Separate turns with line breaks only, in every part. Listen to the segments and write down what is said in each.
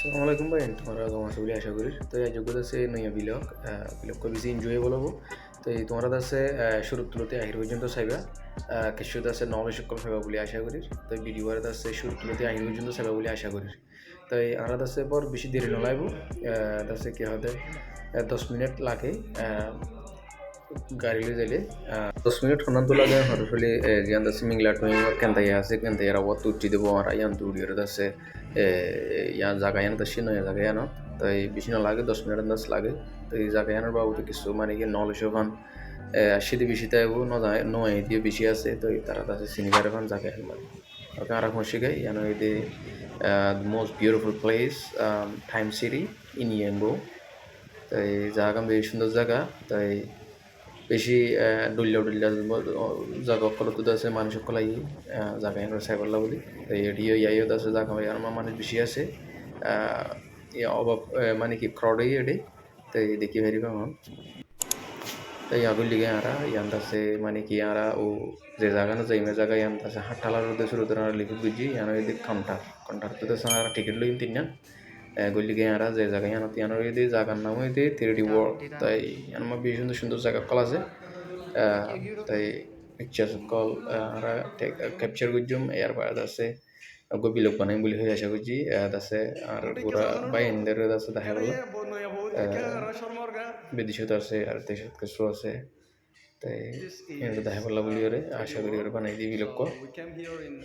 Assalamualaikum ভাই তোমার আছে বলে আশা করি তো এই যোগ্যতা আছে নয়া বিলক বিলক কো বেশি এনজয়েবল হবো তো এই তোমার আছে শুরু তুলতে আহির পর্যন্ত চাইবা কিছু আছে নলেজ সকল পাইবা বলে আশা করি তো ভিডিও আর আছে শুরু তুলতে আহির পর্যন্ত চাইবা বলে আশা করি তো এই আর আছে পর বেশি দেরি নলাইব আছে কি হতে 10 মিনিট লাগে গাড়ি লই যাইলে 10 মিনিট হনান তো লাগে হরফলি জিয়ান দাসে মিংলাট মে কেনতাই আছে কেনতাই আর অত উঠি দেবো আর ইয়ান তো উড়িয়ে দাসে ইয়ান জায়গা ইয়ান দাসে নয় জায়গা ইয়ান তাই বেশি না লাগে 10 মিনিট দাস লাগে তো এই জায়গা ইয়ানোর বাবুতে কিছু মানে কি নলেজ ওখান শীতে বেশি তাইব নয় দিয়ে বেশি আছে তো তারা দাসে সিনিগার ওখান জায়গা ইয়ান মানে ওকে আর এখন শিখাই ইয়ানো এতে most beautiful place time city in ইয়াম্বো তাই জায়গা বেশ সুন্দর জায়গা তাই বেশি ডুল্লা ডুল্লা জাগা কলতো আছে মানুষ সকল আই জাগা এনে চাইবলা বুলি এডিও ইয়াইও আছে জাগা আর মানুষ বেশি আছে অভাব মানে কি ক্রাউড এডে তাই দেখি পারিবা আমার তাই আগুন লিগে আরা ইয়ান আছে মানে কি আরা ও যে জায়গা না যাইমে জায়গা ইয়ান আছে হাট্টালার উদ্দেশ্য রুদ্র লিখি বুঝি ইয়ান এদি কাউন্টার তো সারা টিকিট লইন তিন না গলিগে আরা যে জায়গা ইয়ান ইয়ানোর এদি জায়গার নাম এদি 3D ওয়ার্ল্ড তাই ইয়ান মা বেশ সুন্দর সুন্দর জায়গা কল আছে তাই পিকচার কল আরা ক্যাপচার করজুম এর বাদ আছে গবিলোক বানাই বলি হয়ে আশা করছি আছে আর পুরা বাইন্দের আছে দেখা গেল বিদেশত আছে আর দেশত কিছু আছে তাই এনে দেখা পারলা বলি ওরে আশা করি ওরে বানাই দিবি লোক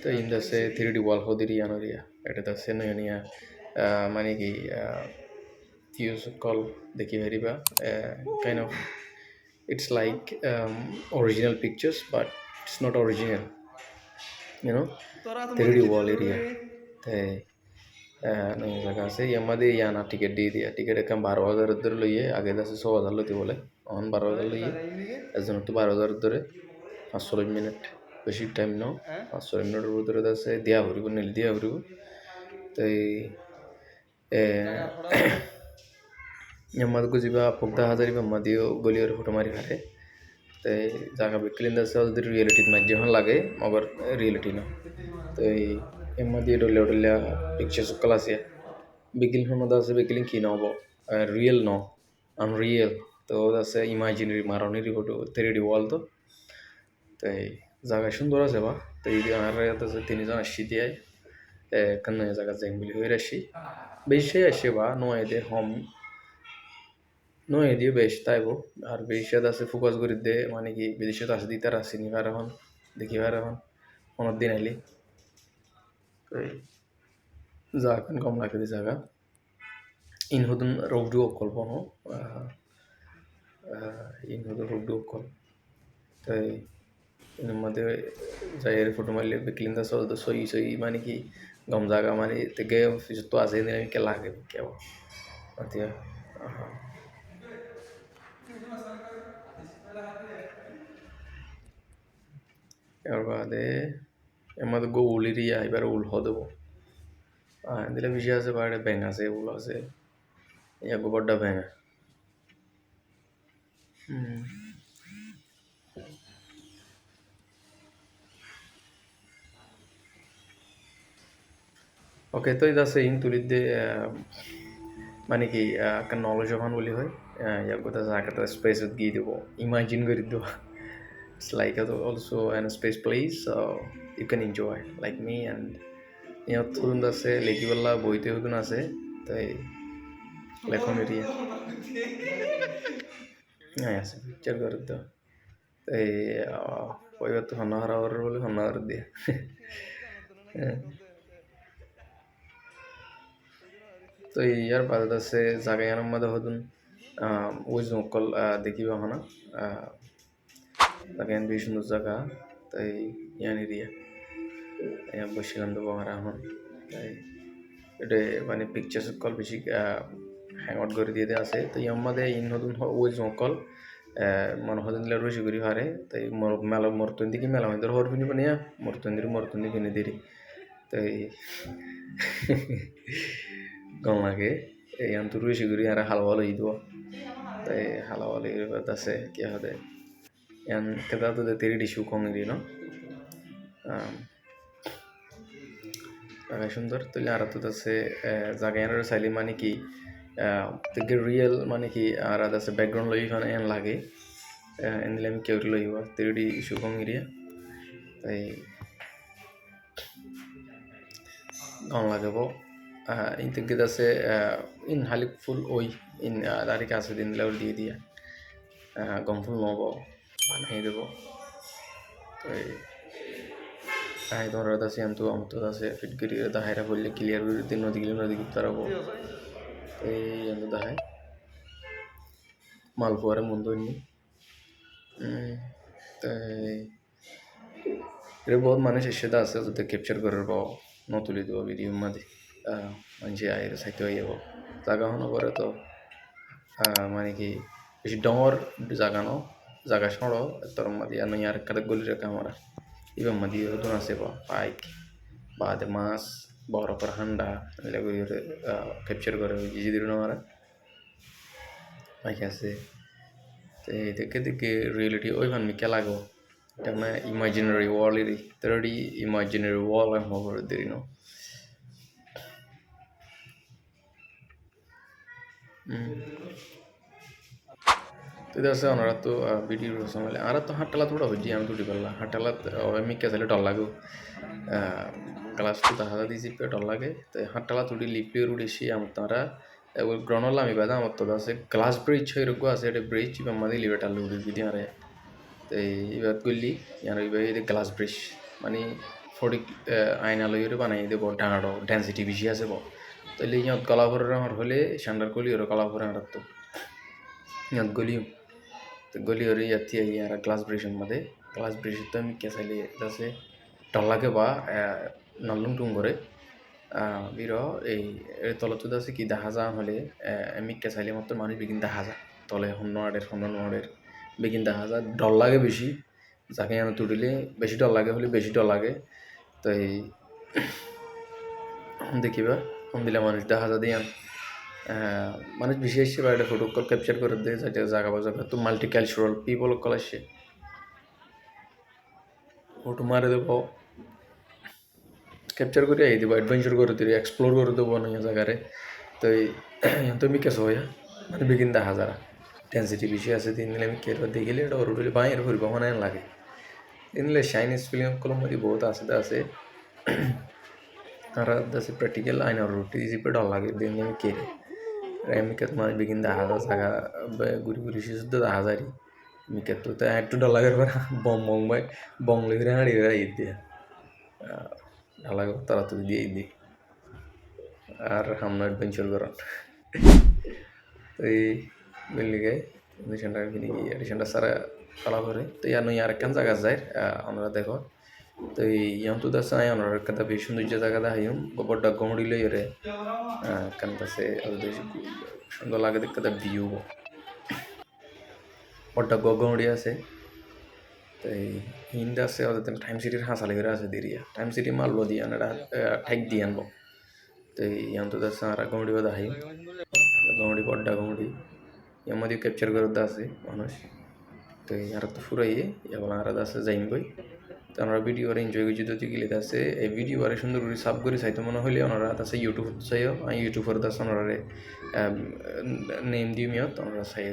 তো ইন্দা আছে 3D ওয়াল হদিরি আনরিয়া এটা আছে নয়নিয়া মানে কি ভিউজ কল দেখি পারিবা kind of it's like original pictures but it's not original you know 3D wall area তাই নয় জায়গা আছে ইয়ামাদে ইয়ানা টিকিট দিয়ে দিয়া টিকিট একদম 12,000 ধরে লইয়ে আগে আছে 6,000 লইতে বলে এখন 12,000 লইয়ে একজন তো 12,000 ধরে 45 মিনিট বেশি টাইম নাও 45 মিনিটের ভিতরে আছে দিয়া ভরিব নীল দিয়া ভরিব তাই ইয়ামাদ গুজিবা পগদা হাজারি বা মাদিও গলিয়র ফটো মারি হারে তাই জায়গা বিক্লিন দাসে যদি রিয়েলিটির মাধ্যমে লাগে মগর রিয়েলিটি না তো এম্মা দিয়ে ডলিয়া পিকচার সকল আছে বিকিলিং মধ্যে আছে বিকিলিং কি নহব রিয়েল ন আনরিয়েল তো আছে ইমাজিনারি মারনির ফটো 3D ওয়াল তো তাই জায়গা সুন্দর আছে বা তো এই আর আছে তিনজন আসছি দিয়ে কেন জায়গা যাই বলি হয়ে আসি বেশি আসে বা নয় দে হম নয় দিয়ে বেশ তাইব আর বেশি আছে ফোকাস করে দে মানে কি বিদেশে আছে দিতে আসি নিবার এখন দেখিবার এখন অনেক দিন আইলি জাগান কম লাগে জায়গা ইন হদুন রৌদ্র অকল্প ন ইন হদুন রৌদ্র অকল তাই এর মধ্যে যাই ফটো মারলে বিক্লিন দা সল সই মানে কি গম জায়গা মানে থেকে তো আছে দিন কে লাগে কেউ আতিয়া এর বাদে এর মধ্যে গোল এরিয়া এবার উল হদেব দিলে বেশি আছে বাইরে ব্যাং আছে উল আছে ইয়া গোবরটা ব্যাং ওকে তো এটা আছে ইন তুলিতে মানে কি একটা নলেজ ওখান বলি হয় ইয়ার কথা জায়গাটা স্পেসত গিয়ে দেবো ইমাজিন করে দেবো it's like also an space place you can enjoy like me and ইয়াত ধরুন আছে লেখিবেলা বইতে হতুন আছে তাই লেখন এরিয়া হ্যাঁ আছে পিকচার করে তো তাই কইবার তো হন্নাহারা বলে হন্নাহার দিয়ে তো ইয়ার বাদত আছে জায়গা ইয়ানোর মধ্যে হতুন ওই জঙ্কল দেখিবা হনা জায়গা ইয়ান বেশ সুন্দর জায়গা তাই ইয়ান এরিয়া ইয়ান বসছিলাম তো বাংলা এখন তাই এটা মানে পিকচার সকল বেশি হ্যাং আউট করে দিয়ে আছে তো ইয়ার মধ্যে ইন হতুন ওই জঙ্কল মনে হতুন দিলে রসি করি হারে তাই মেলা মরতুন দিকে মেলা মধ্যে হর ফিনি বানিয়া মরতুন দিকে কিনে দিরি তাই গম লাগে এই আন্তু রুইছি করি আর হালওয়া লই দিব তাই হালওয়া লই আছে কি হবে ইয়ান কেদা তো তেরি ডিশু কম দি ন জায়গা সুন্দর তুলে আর তো আছে জায়গা চাইলে মানে কি থেকে রিয়েল মানে কি আর আছে ব্যাকগ্রাউন্ড লই ফানে এন লাগে এনলে আমি কেউ লইব 3D ইস্যু কম এরিয়া তাই গান লাগাব ইন থেকে আছে ইন হালিক ফুল ওই ইন দাঁড়ি কাছে দিন দিলে দিয়ে দিয়া গম ফুল নব বানাই দেব তাই তাই ধরা আছে আন্তু আমতো আছে ফিট করি দাহাইরা বললে ক্লিয়ার করে দিন নদী তারাবো এই আন্তু দাহাই মালপোয়ারে মন্দনি তাই এটা বহুত মানুষ এসে আছে যাতে ক্যাপচার করার পাও নতুলি দেবো ভিডিও মাঝে মানুষে আয়ের সাইতে হয়ে যাব জায়গা হনো পরে তো মানে কি বেশি ডর জায়গা সড়ো তোর মাদি আর নই আর কাদের গলি রেখা আমরা ইবার মাদি নতুন আছে বা পাইক বাদে মাছ বড় করে হান্ডা এগুলি ক্যাপচার করে জিদির আমরা পাইক আছে তো দেখে রিয়েলিটি ওইখান মিকে লাগো এটা মানে ইমাজিনারি ওয়ার্ল্ডেরই তেরোটি ইমাজিনারি ওয়ার্ল্ড আমি হবো দেরি ন তো আছে ওনারা তো ভিডিও সময় আর তো হাঁটালা থোড়া হচ্ছে আমি দুটি পারলা হাঁটালা মিকে চাইলে ডর লাগো ক্লাস তো দেখা দিয়েছি ডর লাগে তো হাঁটালা তুটি লিপলি উড়েছি আমার তারা এবার গ্রহণ আমি বাদা আমার তো আছে গ্লাস ব্রিজ এরকম আছে এটা ব্রিজ এবার মাদি লিবেটা উড়ি দিদি আরে তো এবার করলি এবার এই গ্লাস ব্রিজ মানে ফটিক আয়না লইরে বানাই দেবো ডাঙাড়ো ডেন্সিটি বেশি আছে বো তাহলে ইয়ত কলাভরের আমার হলে সান্ডার কলি ওরা কলাভরে আর তো ইয়ত গলিও তো গলি ওর ইয়াতি আর গ্লাস ব্রিজের মধ্যে গ্লাস ব্রিজ তো আমি কে চাইলে আছে টল্লাকে বা নল্লুং টুং করে বির এই তলত আছে কি দেখা যা হলে আমি কে চাইলে মাত্র মানুষ বেগিন দেখা যায় তলে হন্নের বেগিন দেখা যায় ডর লাগে বেশি যাকে আমি তুলিলে বেশি ডর লাগে হলে বেশি ডর লাগে তো এই দেখিবা ফোন দিলে মানুষ দেখা যা দিয়ে মানুষ বেশি এসছে বা একটা ফটো কল ক্যাপচার করে দেয় যাতে জায়গা বাজার তো মাল্টি কালচারাল পিপল কল আসছে ফটো মারে দেবো ক্যাপচার করে আই দেবো অ্যাডভেঞ্চার করে দেবো এক্সপ্লোর করে দেবো না জায়গারে তো তুমি কেস হইয়া মানে বেগিন দেখা যারা ডেন্সিটি বেশি আছে তিন দিলে আমি কেরো দেখিলে এটা ওরুলি বাইরে ফুরবো মানে লাগে তিনলে চাইনিজ ফিল্ম কলম মধ্যে বহুত আছে আর আছে প্র্যাকটিক্যাল আইনার রুটি জিপে ডর লাগে দিন আমি কেরে মিকাত মানে বেগিন দেখা যায় জায়গা ঘুরি শুদ্ধ দেখা যায় মিকাত তো একটু ডর লাগে বং লেগে হাঁড়ি ঈদ দিয়ে ঢালাগো তাড়াতাড়ি দিয়ে দিই আর আমরা অ্যাডভেঞ্চার করান তো এই বললি গাই এডিশনটা কিনে গিয়ে এডিশনটা সারা পালা করে তো ইয়ার নই আর কেন জায়গা যায় আমরা দেখো তো ইয়ান তো দাস আই আমরা একটা বেশ সৌন্দর্য জায়গা দেখাইম বড়টা গমড়ি লই রে কেন তাসে সুন্দর লাগে দেখতে ভিউ বড়টা গমড়ি আছে তো হিন্দা আছে ওদের টাইম সিটির হাসালে করে আছে দিরিয়া টাইম সিটি মারলো দিয়ে আনারা ঠেক দিয়ে আনবো তো ইয়ান তো দাস আর গমড়ি বাদা হাই গমড়ি বড়টা গমড়ি ইয়ামাদিও ক্যাপচার করে আছে মানুষ তো আর তো ফুরাই এবং আর আছে যাইম বই তো আমরা ভিডিও আর এনজয় করছি তো গেলে আছে এই ভিডিও আর সুন্দর করে সাব করে চাইতে মনে হলে ওনারা আছে ইউটিউব চাইও আমি ইউটিউবের দাস ওনারা নেম দিও মিও তো ওনারা চাই